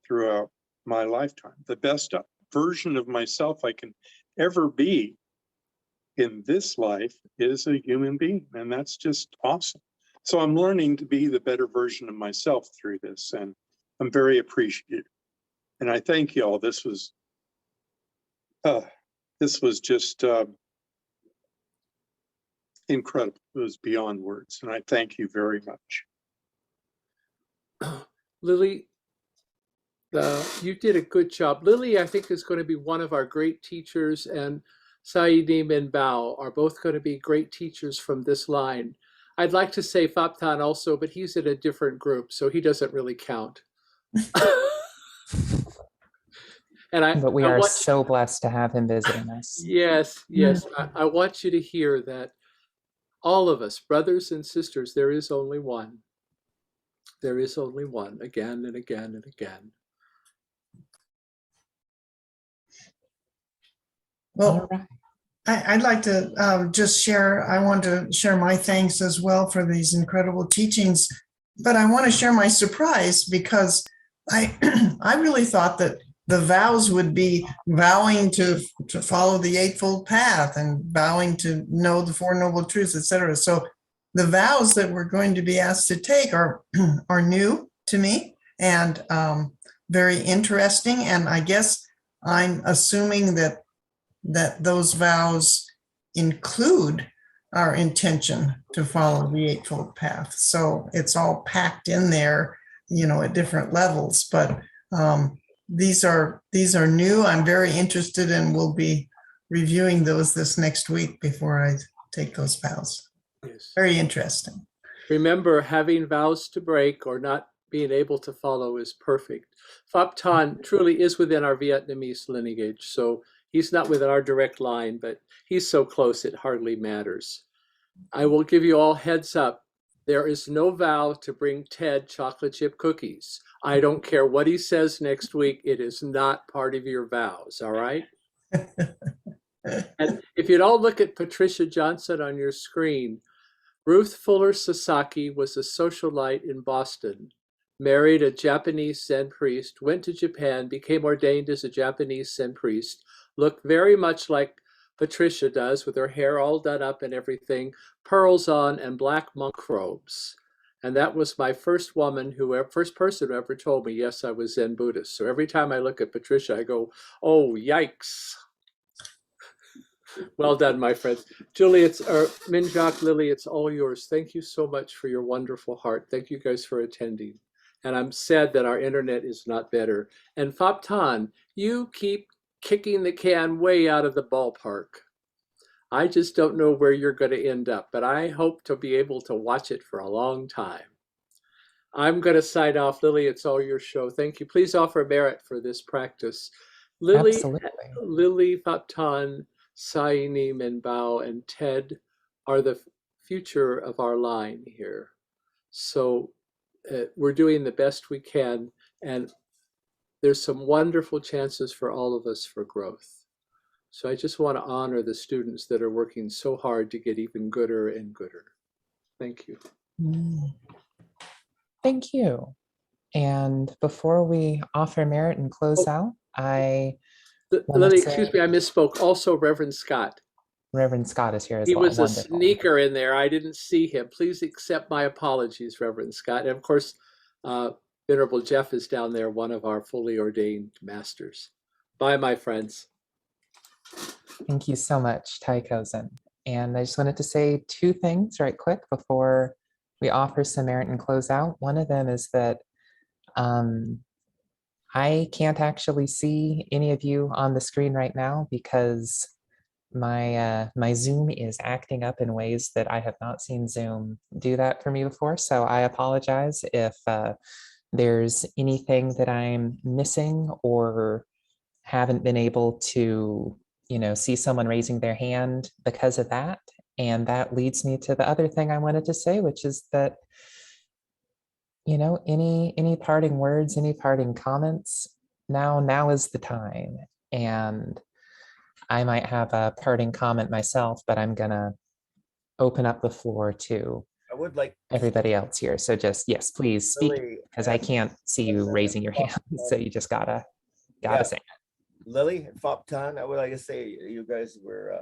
throughout my lifetime. The best version of myself I can ever be in this life is a human being, and that's just awesome. So I'm learning to be the better version of myself through this, and I'm very appreciative. And I thank you all. This was just incredible. It was beyond words, and I thank you very much.
Lily, you did a good job. Lily, I think, is going to be one of our great teachers, and Sayyidim and Bao are both going to be great teachers from this line. I'd like to say Faptan also, but he's in a different group, so he doesn't really count.
But we are so blessed to have him visiting us.
Yes. I want you to hear that all of us, brothers and sisters, there is only one. There is only one, again and again and again.
Well, I'd like to just share, I want to share my thanks as well for these incredible teachings, but I want to share my surprise because I really thought that the vows would be vowing to follow the Eightfold Path and vowing to know the Four Noble Truths, etc. So the vows that we're going to be asked to take are new to me and very interesting. And I guess I'm assuming that those vows include our intention to follow the Eightfold Path. So it's all packed in there, at different levels. But these are new. I'm very interested, and we'll be reviewing those this next week before I take those vows.
Yes.
Very interesting.
Remember, having vows to break or not being able to follow is perfect. Phap Tan truly is within our Vietnamese lineage, so he's not within our direct line, but he's so close it hardly matters. I will give you all heads up. There is no vow to bring Ted chocolate chip cookies. I don't care what he says next week. It is not part of your vows, all right? And if you'd all look at Patricia Johnson on your screen, Ruth Fuller Sasaki was a socialite in Boston, married a Japanese Zen priest, went to Japan, became ordained as a Japanese Zen priest, looked very much like Patricia does with her hair all done up and everything, pearls on and black monk robes. And that was my first first person who ever told me, yes, I was Zen Buddhist. So every time I look at Patricia, I go, oh, yikes. Well done, my friends. Julie, Minjak, Lily, it's all yours. Thank you so much for your wonderful heart. Thank you guys for attending. And I'm sad that our internet is not better. And Faptan, you keep kicking the can way out of the ballpark. I just don't know where you're going to end up, but I hope to be able to watch it for a long time. I'm going to sign off. Lily, it's all your show. Thank you. Please offer merit for this practice.
Absolutely.
Lily, Faptan, Saini, Minbao, and Ted are the future of our line here. So we're doing the best we can, and there's some wonderful chances for all of us for growth. So I just want to honor the students that are working so hard to get even gooder and gooder. Thank you.
Thank you. And before we offer merit and close out,
Lily, excuse me, I misspoke. Also, Reverend Scott.
Reverend Scott is here as
He
well.
was a sneaker in there. I didn't see him. Please accept my apologies, Reverend Scott. And of course, Venerable Jeff is down there, one of our fully ordained masters. Bye, my friends.
Thank you so much, Taikozen. And I just wanted to say two things right quick before we offer some merit and close out. One of them is that I can't actually see any of you on the screen right now because my Zoom is acting up in ways that I have not seen Zoom do that for me before. So I apologize if there's anything that I'm missing or haven't been able to, see someone raising their hand because of that. And that leads me to the other thing I wanted to say, which is that, any parting words, any parting comments, now is the time. And I might have a parting comment myself, but I'm gonna open up the floor to
I would like
everybody else here. So just, yes, please speak, because I can't see you raising your hand. So you just gotta say it.
Lily and Faptan, I would like to say you guys were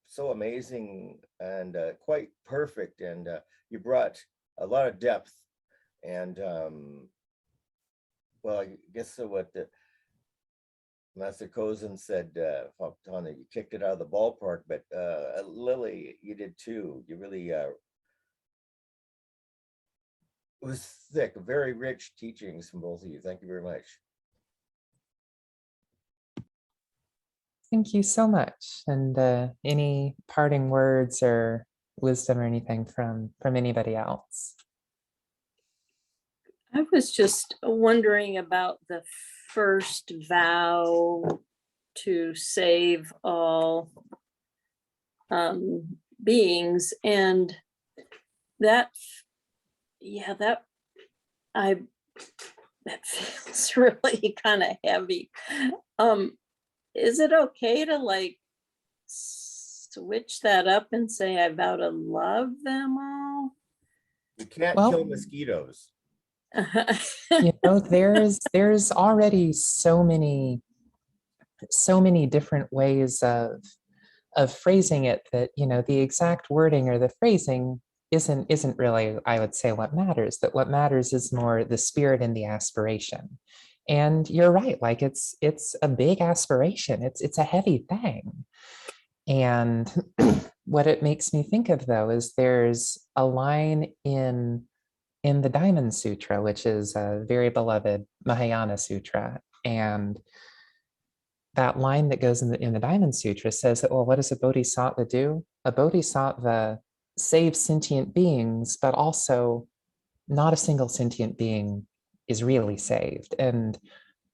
so amazing and quite perfect, and you brought a lot of depth. And well, I guess what the Master Kozen said, Faptan, you kicked it out of the ballpark, but Lily, you did too. You really it was thick, very rich teachings from both of you. Thank you very much.
Thank you so much. And any parting words or wisdom or anything from anybody else?
I was just wondering about the first vow to save all beings, and that feels really kind of heavy. Is it okay to switch that up and say I vow to love them all?
You can't kill mosquitoes.
There's already so many different ways of phrasing it that the exact wording or the phrasing isn't really, I would say, what matters. That what matters is more the spirit and the aspiration. And you're right, it's a big aspiration. It's a heavy thing. And what it makes me think of, though, is there's a line in the Diamond Sutra, which is a very beloved Mahayana sutra. And that line that goes in the Diamond Sutra says that, well, what does a bodhisattva do? A bodhisattva saves sentient beings, but also not a single sentient being is really saved. And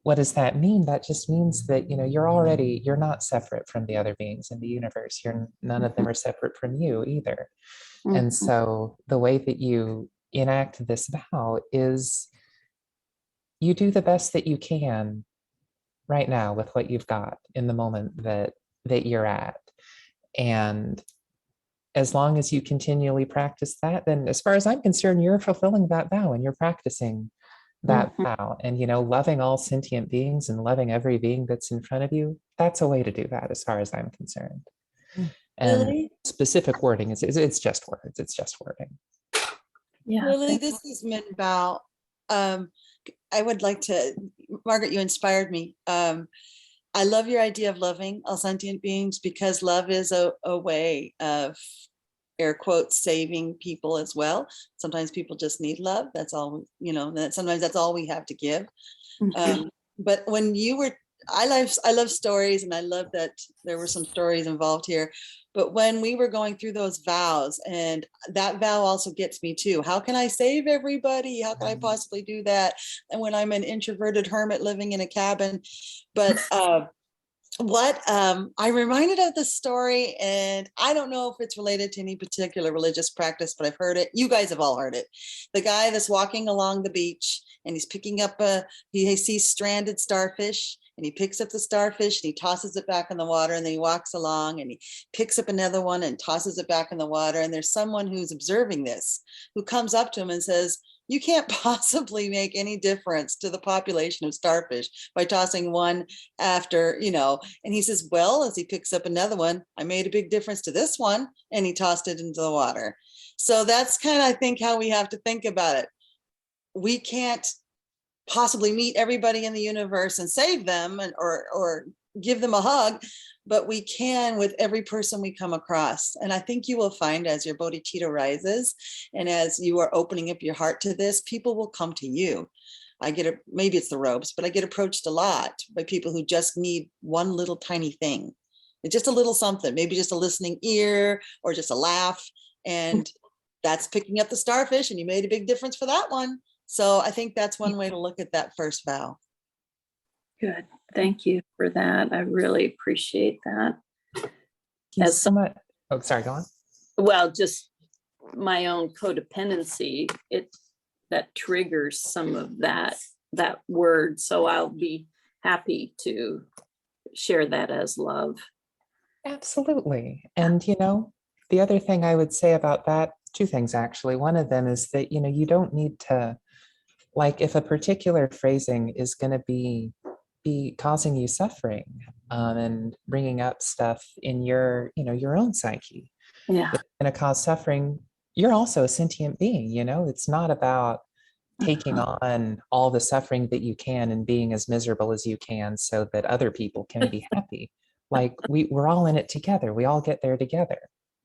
what does that mean? That just means that, you're not separate from the other beings in the universe. None of them are separate from you either. Mm-hmm. And so the way that you enact this vow is you do the best that you can right now with what you've got in the moment that you're at. And as long as you continually practice that, then as far as I'm concerned, you're fulfilling that vow and you're practicing that vow. And, loving all sentient beings and loving every being that's in front of you, that's a way to do that as far as I'm concerned. And
Really?
Specific wording it's just words. It's just wording.
Yeah.
Lily,
thank-
this is Min Bao. I would like to, Margaret, you inspired me. I love your idea of loving all sentient beings because love is a way of, air quotes, saving people as well. Sometimes people just need love. That's all, sometimes that's all we have to give. But when you were, I love stories, and I love that there were some stories involved here. But when we were going through those vows, and that vow also gets me too. How can I save everybody? How can I possibly do that? And when I'm an introverted hermit living in a cabin, but I'm reminded of the story, and I don't know if it's related to any particular religious practice, but I've heard it. You guys have all heard it. The guy that's walking along the beach, and he's picking up he sees stranded starfish, and he picks up the starfish and he tosses it back in the water, and then he walks along and he picks up another one and tosses it back in the water. And there's someone who's observing this, who comes up to him and says, you can't possibly make any difference to the population of starfish by tossing one after, and he says, well, as he picks up another one, I made a big difference to this one, and he tossed it into the water. So that's kind of, I think, how we have to think about it. We can't possibly meet everybody in the universe and save them or give them a hug, but we can with every person we come across. And I think you will find, as your bodhicitta rises and as you are opening up your heart to this, people will come to you. Maybe it's the robes, but I get approached a lot by people who just need one little tiny thing. It's just a little something, maybe just a listening ear or just a laugh. And that's picking up the starfish, and you made a big difference for that one. So I think that's one way to look at that first vow.
Good. Thank you for that. I really appreciate that.
Thank you so much. Oh, sorry, go on.
Well, just my own codependency, that triggers some of that word. So I'll be happy to share that as love.
Absolutely. And, the other thing I would say about that, two things actually. One of them is that, you don't need to, like, if a particular phrasing is going to be causing you suffering and bringing up stuff in your own psyche,
Yeah.
it's going to cause suffering. You're also a sentient being, it's not about taking on all the suffering that you can and being as miserable as you can so that other people can be happy. Like we're all in it together. We all get there together.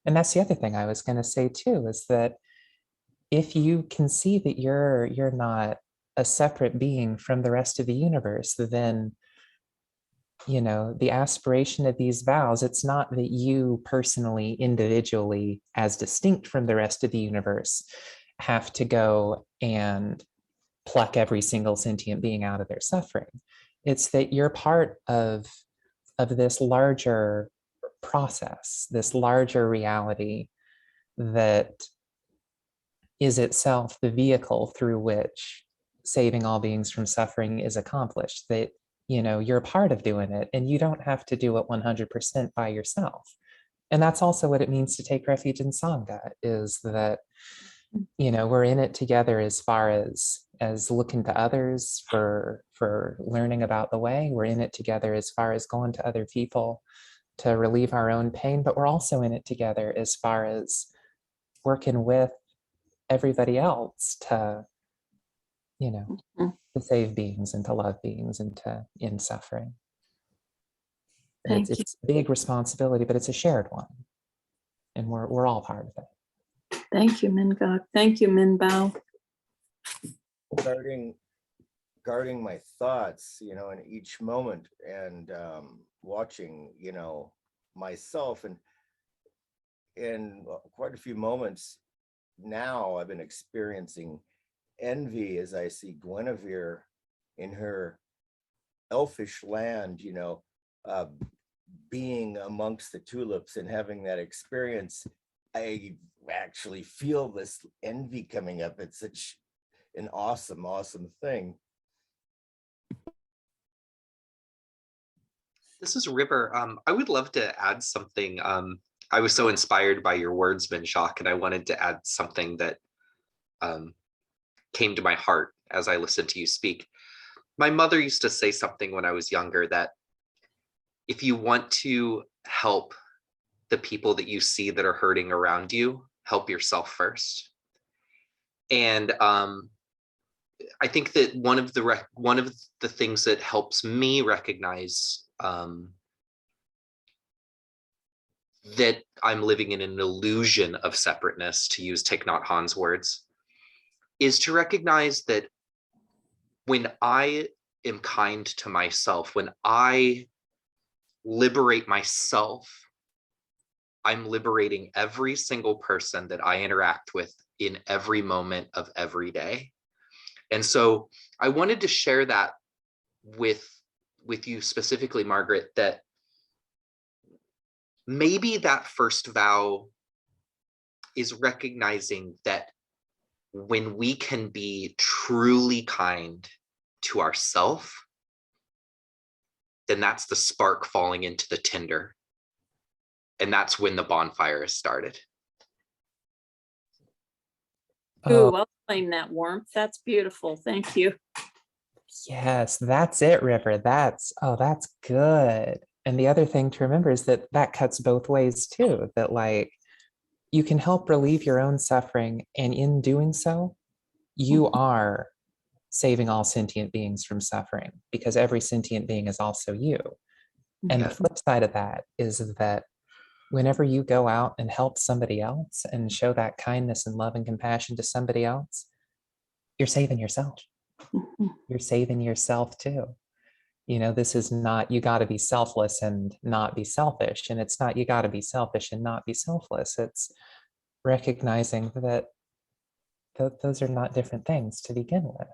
And that's the other thing I was going to say too, is that if you can see that you're not a separate being from the rest of the universe, then the aspiration of these vows, it's not that you personally, individually, as distinct from the rest of the universe, have to go and pluck every single sentient being out of their suffering. It's that you're part of this larger process, this larger reality that is itself the vehicle through which saving all beings from suffering is accomplished. That you're a part of doing it, and you don't have to do it 100% by yourself. And that's also what it means to take refuge in Sangha, is that we're in it together as far as looking to others for learning about the way. We're in it together as far as going to other people to relieve our own pain, but we're also in it together as far as working with everybody else to to save beings and to love beings and to end suffering. It's a big responsibility, but it's a shared one, and we're all part of it.
Thank you, Mingok. Thank you, Min Bao.
Guarding my thoughts, in each moment, and watching, myself, and in quite a few moments now, I've been experiencing envy as I see Guinevere in her elfish land, being amongst the tulips and having that experience. I actually feel this envy coming up. It's such an awesome, awesome thing.
This is River. I would love to add something. I was so inspired by your words, Minshok, and I wanted to add something that came to my heart as I listened to you speak. My mother used to say something when I was younger, that if you want to help the people that you see that are hurting around you, help yourself first. And I think that one of the things that helps me recognize that I'm living in an illusion of separateness, to use Thich Nhat Hanh's words, is to recognize that when I am kind to myself, when I liberate myself, I'm liberating every single person that I interact with in every moment of every day. And so I wanted to share that with you specifically, Margaret, that maybe that first vow is recognizing that when we can be truly kind to ourselves, then that's the spark falling into the tinder. And that's when the bonfire is started.
Ooh, I'll claim that warmth. That's beautiful. Thank you.
Yes, that's it, River. That's good. And the other thing to remember is that that cuts both ways too, that like you can help relieve your own suffering, and in doing so, you are saving all sentient beings from suffering, because every sentient being is also you. And the
Yes.
flip side of that is that whenever you go out and help somebody else and show that kindness and love and compassion to somebody else, you're saving yourself. You're saving yourself too. You know, this is not, you got to be selfless and not be selfish. And it's not, you got to be selfish and not be selfless. It's recognizing that those are not different things to begin with.